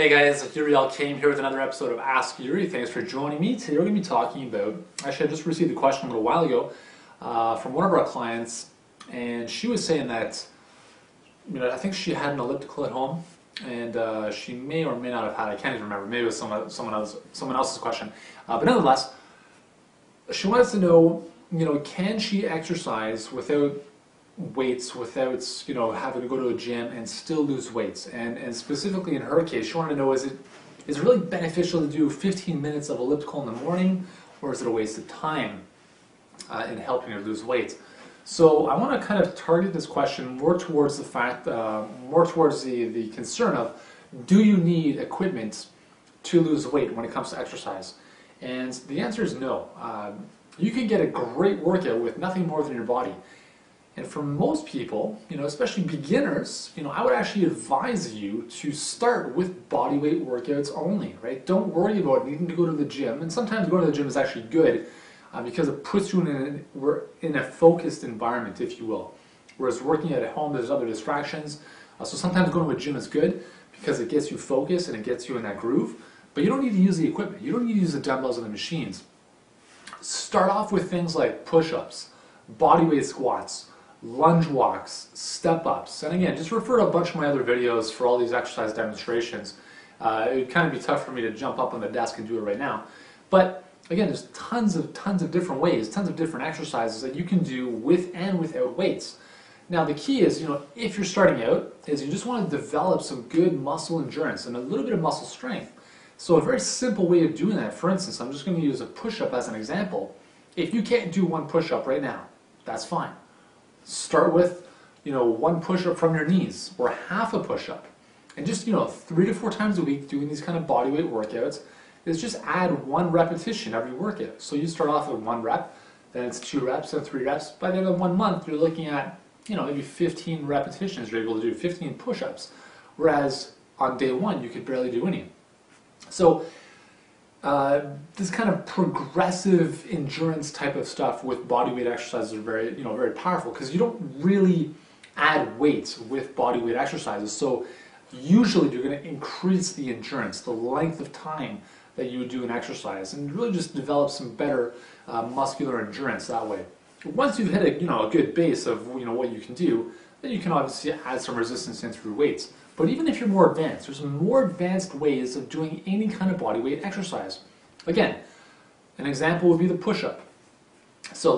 Hey guys, Uriel came here with another episode of Ask Yuri. Thanks for joining me. Today we're going to be talking about, actually I just received a question a little while ago from one of our clients, and she was saying that, I think she had an elliptical at home, and she may or may not have had, I can't even remember, maybe it was someone else's question. But nonetheless, she wants to know, can she exercise without weights, without having to go to a gym and still lose weights? And specifically in her case, she wanted to know, is it really beneficial to do 15 minutes of elliptical in the morning, or is it a waste of time in helping her lose weight? So I want to kind of target this question more towards the fact, more towards the concern of, do you need equipment to lose weight when it comes to exercise? And the answer is no. You can get a great workout with nothing more than your body. And for most people, especially beginners, I would actually advise you to start with bodyweight workouts only, right? Don't worry about needing to go to the gym. And sometimes going to the gym is actually good because it puts you in a focused environment, if you will. Whereas working at home, there's other distractions. So sometimes going to a gym is good because it gets you focused and it gets you in that groove. But you don't need to use the equipment. You don't need to use the dumbbells and the machines. Start off with things like push-ups, bodyweight squats, lunge walks, step-ups. And again, just refer to a bunch of my other videos for all these exercise demonstrations. It would kind of be tough for me to jump up on the desk and do it right now. But again, there's tons of different ways, tons of different exercises that you can do with and without weights. Now the key is, if you're starting out, is you just want to develop some good muscle endurance and a little bit of muscle strength. So a very simple way of doing that, for instance, I'm just going to use a push-up as an example. If you can't do one push-up right now, that's fine. Start with, one push-up from your knees or half a push-up. And just, 3 to 4 times a week doing these kind of bodyweight workouts is just add 1 repetition every workout. So you start off with 1 rep, then it's 2 reps, then 3 reps. By the end of 1 month, you're looking at, maybe 15 repetitions you're able to do, 15 push-ups. Whereas on day 1, you could barely do any. So this kind of progressive endurance type of stuff with bodyweight exercises are very, very powerful because you don't really add weights with bodyweight exercises. So usually you're going to increase the endurance, the length of time that you would do an exercise, and really just develop some better muscular endurance that way. Once you've hit a good base of what you can do, then you can obviously add some resistance in through weights. But even if you're more advanced, there's more advanced ways of doing any kind of bodyweight exercise. Again, an example would be the push-up. So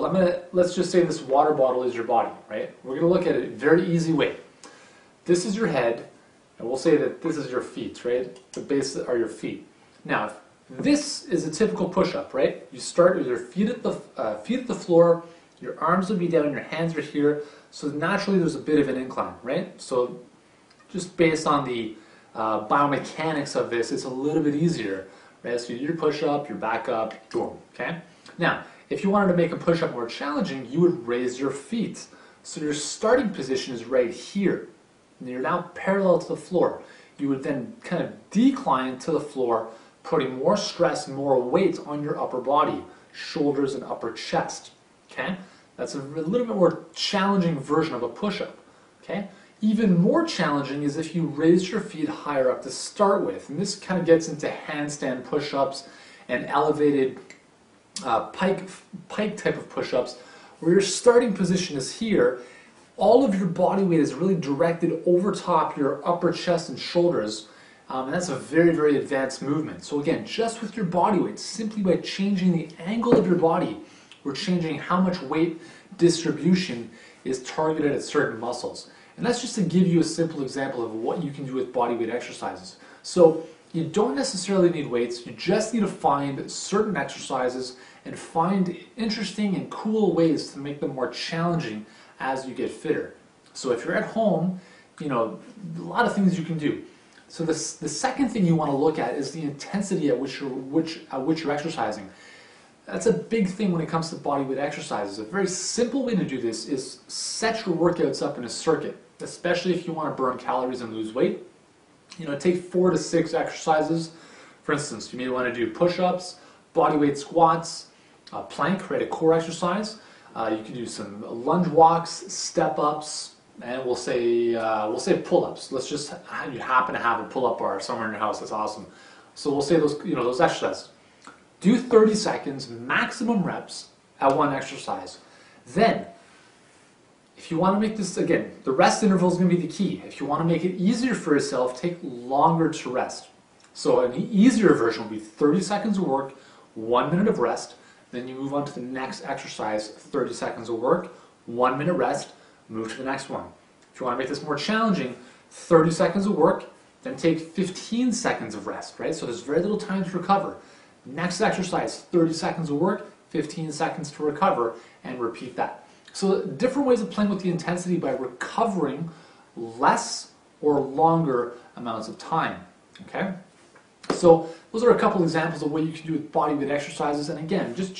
let's just say this water bottle is your body, right? We're going to look at it a very easy way. This is your head, and we'll say that this is your feet, right? The base are your feet. Now, this is a typical push-up, right? You start with your feet at the floor, your arms will be down, your hands are here, so naturally there's a bit of an incline, right? So just based on the biomechanics of this, it's a little bit easier. Right? So you do your push-up, your back up, boom, okay? Now, if you wanted to make a push-up more challenging, you would raise your feet. So your starting position is right here. And you're now parallel to the floor. You would then kind of decline to the floor, putting more stress, more weight on your upper body, shoulders and upper chest, okay? That's a little bit more challenging version of a push-up, okay? Even more challenging is if you raise your feet higher up to start with. And this kind of gets into handstand push-ups and elevated pike type of push-ups, where your starting position is here. All of your body weight is really directed over top your upper chest and shoulders. And that's a very, very advanced movement. So again, just with your body weight, simply by changing the angle of your body, we're changing how much weight distribution is targeted at certain muscles. And that's just to give you a simple example of what you can do with bodyweight exercises. So you don't necessarily need weights, you just need to find certain exercises and find interesting and cool ways to make them more challenging as you get fitter. So if you're at home, a lot of things you can do. So the second thing you want to look at is the intensity at which you're exercising. That's a big thing when it comes to bodyweight exercises. A very simple way to do this is set your workouts up in a circuit, especially if you want to burn calories and lose weight. Take 4 to 6 exercises. For instance, you may want to do push-ups, bodyweight squats, plank, right, a core exercise. You can do some lunge walks, step-ups, and we'll say pull-ups. Let's just you happen to have a pull-up bar somewhere in your house. That's awesome. So we'll say those exercises. Do 30 seconds maximum reps at one exercise. Then, if you want to make this, again, the rest interval is going to be the key. If you want to make it easier for yourself, take longer to rest. So an easier version will be 30 seconds of work, 1 minute of rest. Then you move on to the next exercise, 30 seconds of work, 1 minute rest, move to the next one. If you want to make this more challenging, 30 seconds of work, then take 15 seconds of rest, right? So there's very little time to recover. Next exercise, 30 seconds of work, 15 seconds to recover, and repeat that. So different ways of playing with the intensity by recovering less or longer amounts of time, okay? So those are a couple examples of what you can do with body weight exercises. And again, just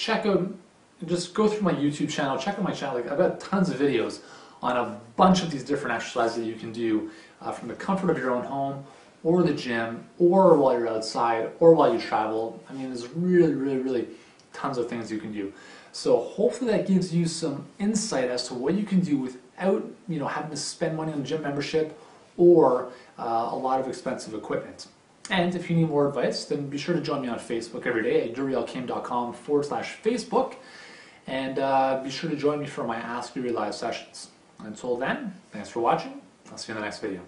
go through my YouTube channel, check out my channel. I've got tons of videos on a bunch of these different exercises that you can do from the comfort of your own home, or the gym, or while you're outside, or while you travel. I mean, there's really tons of things you can do. So hopefully that gives you some insight as to what you can do without having to spend money on a gym membership or a lot of expensive equipment. And if you need more advice, then be sure to join me on Facebook every day at urielkim.com/Facebook. And be sure to join me for my Ask Uri live sessions. Until then, thanks for watching. I'll see you in the next video.